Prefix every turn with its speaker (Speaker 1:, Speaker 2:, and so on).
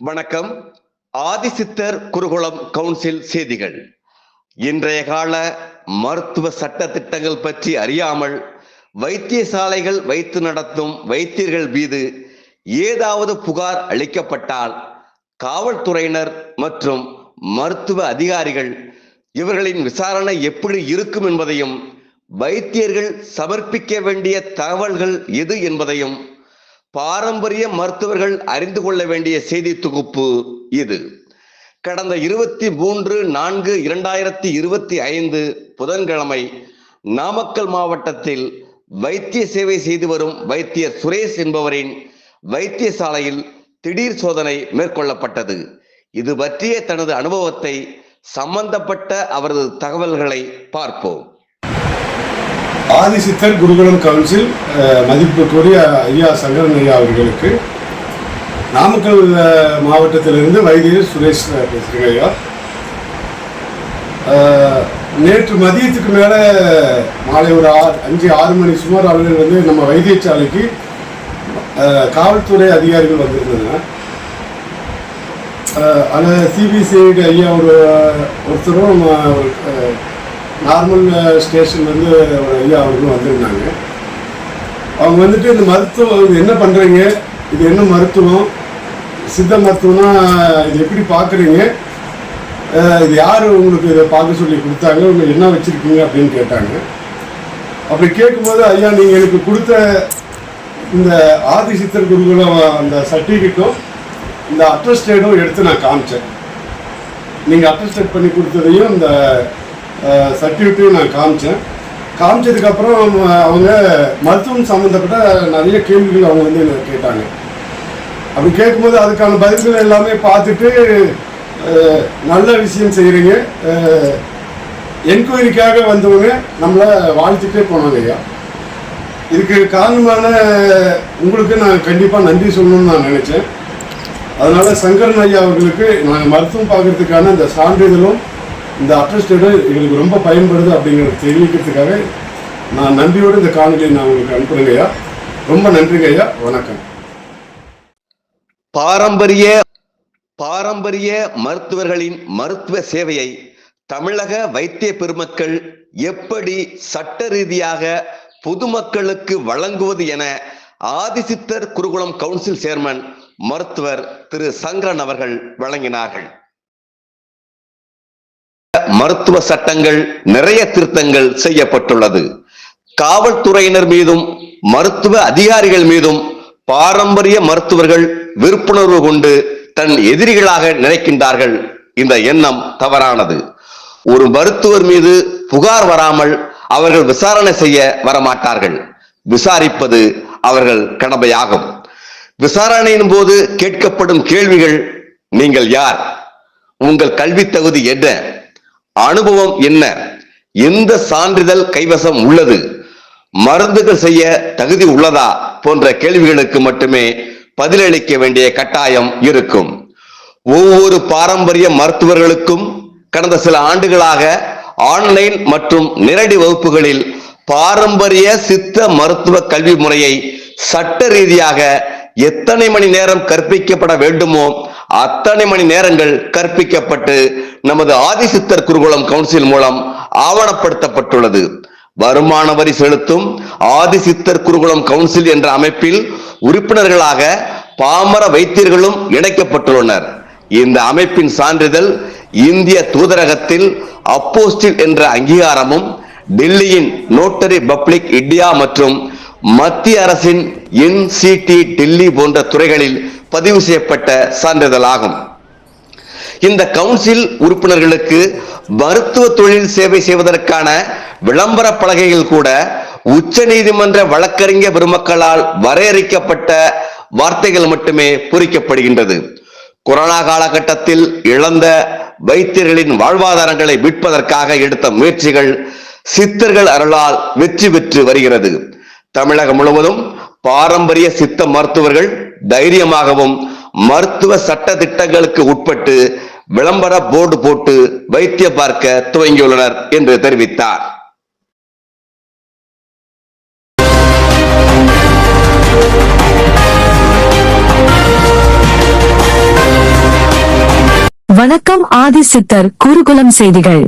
Speaker 1: வணக்கம். ஆதிசித்தர் குருகுலம் கவுன்சில் செய்திகள். இன்றைய கால மருத்துவ சட்ட திட்டங்கள் பற்றி அறியாமல் வைத்தியசாலைகள் வைத்து நடத்தும் வைத்தியர்கள் மீது ஏதாவது புகார் அளிக்கப்பட்டால் காவல்துறையினர் மற்றும் மருத்துவ அதிகாரிகள் இவர்களின் விசாரணை எப்படி இருக்கும் என்பதையும், வைத்தியர்கள் சமர்ப்பிக்க வேண்டிய தகவல்கள் எது என்பதையும் பாரம்பரிய மருத்துவர்கள் அறிந்து கொள்ள வேண்டிய செய்தி தொகுப்பு இது. கடந்த 23/4/2025 புதன்கிழமை நாமக்கல் மாவட்டத்தில் வைத்திய சேவை செய்து வரும் வைத்தியர் சுரேஷ் என்பவரின் வைத்தியசாலையில் திடீர் சோதனை மேற்கொள்ளப்பட்டது. இது பற்றிய தனது அனுபவத்தை, சம்பந்தப்பட்ட அவரது தகவல்களை பார்ப்போம்.
Speaker 2: ஆதிசித்தர் குருகுலம் கவுன்சில் மதிப்புக்குரிய ஐயா சங்கரன் ஐயா அவர்களுக்கு நாமக்கல் மாவட்டத்திலிருந்து வைத்தியர் சுரேஷ் பேசுகிறேன் ஐயா. நேற்று மதியத்துக்கு மேலே மாலை ஒரு 5-6 மணி சுமார் அளவில் வந்து நம்ம வைத்தியசாலைக்கு காவல்துறை அதிகாரிகள் வந்திருந்தாங்க. அதில் சிபிசிஐடி ஐயா ஒருத்தரும் நார்மல் ஸ்டேஷன் வந்து ஒரு ஐயா அவர்களும் வந்திருந்தாங்க. அவங்க வந்துட்டு இந்த மருத்துவம் இது என்ன பண்ணுறீங்க, இது என்ன மருத்துவம், சித்த மருத்துவம்னா இது எப்படி பார்க்குறீங்க, இது யார் உங்களுக்கு இதை பார்க்க சொல்லி கொடுத்தாங்க, உங்களுக்கு என்ன வச்சுருக்கீங்க அப்படின்னு கேட்டாங்க. அப்படி கேட்கும்போது, ஐயா நீங்கள் எனக்கு கொடுத்த இந்த ஆதிசித்தர் குருகுலம் அந்த சர்டிஃபிகேட்டும் இந்த அட்டஸ்டேடும் எடுத்து நான் காமிச்சேன். நீங்கள் அட்டஸ்டேட் பண்ணி கொடுத்ததையும் இந்த சர்டிஃபிகேட்டையும் நான் காமிச்சதுக்கப்புறம் அவங்க மருத்துவம் சம்மந்தப்பட்ட நிறைய கேள்விகள் அவங்க வந்து எனக்கு கேட்டாங்க. அப்படி கேட்கும்போது அதுக்கான பதில்கள் எல்லாமே பார்த்துட்டு நல்ல விஷயம் செய்கிறீங்க, என்கொயரிக்காக வந்தவங்க நம்மளை வாழ்த்துட்டே போனாங்க ஐயா. இதுக்கு காரணமான உங்களுக்கு நான் கண்டிப்பாக நன்றி சொல்லணும்னு நான் நினச்சேன். அதனால் சங்கரன் ஐயா அவர்களுக்கு நாங்கள் மருத்துவம் பார்க்கறதுக்கான இந்த சான்றிதழும் இந்த அட்டஸ்டேடும் எங்களுக்கு ரொம்ப பயன்படுது அப்படிங்கிறத தெரிவிக்கிறதுக்காக நான் நன்றியோடு இந்த காணொலியை நான் உங்களுக்கு அனுப்புறேங்க ஐயா. ரொம்ப நன்றிங்க ஐயா. வணக்கம்.
Speaker 1: பாரம்பரிய மருத்துவர்களின் மருத்துவ சேவையை தமிழக வைத்திய பெருமக்கள் எப்படி சட்ட ரீதியாக பொதுமக்களுக்கு வழங்குவது என ஆதிசித்தர் குருகுலம் கவுன்சில் சேர்மன் மருத்துவர் திரு சங்கரன் அவர்கள் வழங்கினார்கள். மருத்துவ சட்டங்கள் நிறைய திருத்தங்கள் செய்யப்பட்டுள்ளது. காவல்துறையினர் மீதும் மருத்துவ அதிகாரிகள் மீதும் பாரம்பரிய மருத்துவர்கள் விருப்புணர்வு கொண்டு தன் எதிரிகளாக நினைக்கின்றார்கள். இந்த எண்ணம் தவறானது. ஒரு மருத்துவர் மீது புகார் வராமல் அவர்கள் விசாரணை செய்ய வரமாட்டார்கள். விசாரிப்பது அவர்கள் கடமையாகும். விசாரணையின் போது கேட்கப்படும் கேள்விகள்: நீங்கள் யார், உங்கள் கல்வி தகுதி என்ன, அனுபவம் என்ன, எந்த சான்றிதழ் கைவசம் உள்ளது, மருந்துகள் செய்ய தகுதி உள்ளதா போன்ற கேள்விகளுக்கு மட்டுமே பதிலளிக்க வேண்டிய கட்டாயம் இருக்கும். ஒவ்வொரு பாரம்பரிய மருத்துவர்களுக்கும் கடந்த சில ஆண்டுகளாக ஆன்லைன் மற்றும் நேரடி வகுப்புகளில் பாரம்பரிய சித்த மருத்துவ கல்வி முறையை சட்ட ரீதியாக எத்தனை மணி நேரம் கற்பிக்கப்பட வேண்டுமோ அத்தனை மணி நேரங்கள் கற்பிக்கப்பட்டு நமது ஆதிசித்தர் குருகுலம் கவுன்சில் மூலம் ஆவணப்படுத்தப்பட்டுள்ளது. வருமான வரி செலுத்தும் ஆதிசித்தர் குருகுலம் கவுன்சில் என்ற அமைப்பில் உறுப்பினர்களாக பாமர வைத்தியர்களும் இணைக்கப்பட்டுள்ளனர். இந்த அமைப்பின் சான்றிதழ் இந்திய தூதரகத்தில் அப்போஸ்டில் என்ற அங்கீகாரமும், டெல்லியின் நோட்டரி பப்ளிக் இந்தியா மற்றும் மத்திய அரசின் NCT டெல்லி போன்ற துறைகளில் பதிவு செய்யப்பட்ட சான்றிதழாகும். இந்த கவுன்சில் உறுப்பினர்களுக்கு மருத்துவ தொழில் சேவை செய்வதற்கான விளம்பர பலகைகள் கூட உச்ச நீதிமன்ற வழக்கறிஞர் பெருமக்களால் வரையறுக்கப்பட்ட வார்த்தைகள் மட்டுமே பொறிக்கப்படுகின்றது. கொரோனா காலகட்டத்தில் இழந்த வைத்தியர்களின் வாழ்வாதாரங்களை மீட்பதற்காக எடுத்த முயற்சிகள் சித்தர்கள் அருளால் வெற்றி பெற்று வருகிறது. தமிழகம் முழுவதும் பாரம்பரிய சித்த மருத்துவர்கள் தைரியமாகவும் மருத்துவ சட்ட திட்டங்களுக்கு உட்பட்டு விளம்பர போர்டு போட்டு வைத்தியம் பார்க்க துவங்கியுள்ளனர் என்று தெரிவித்தார்.
Speaker 3: வணக்கம் ஆதி சித்தர் குருகுலம் செய்திகள்.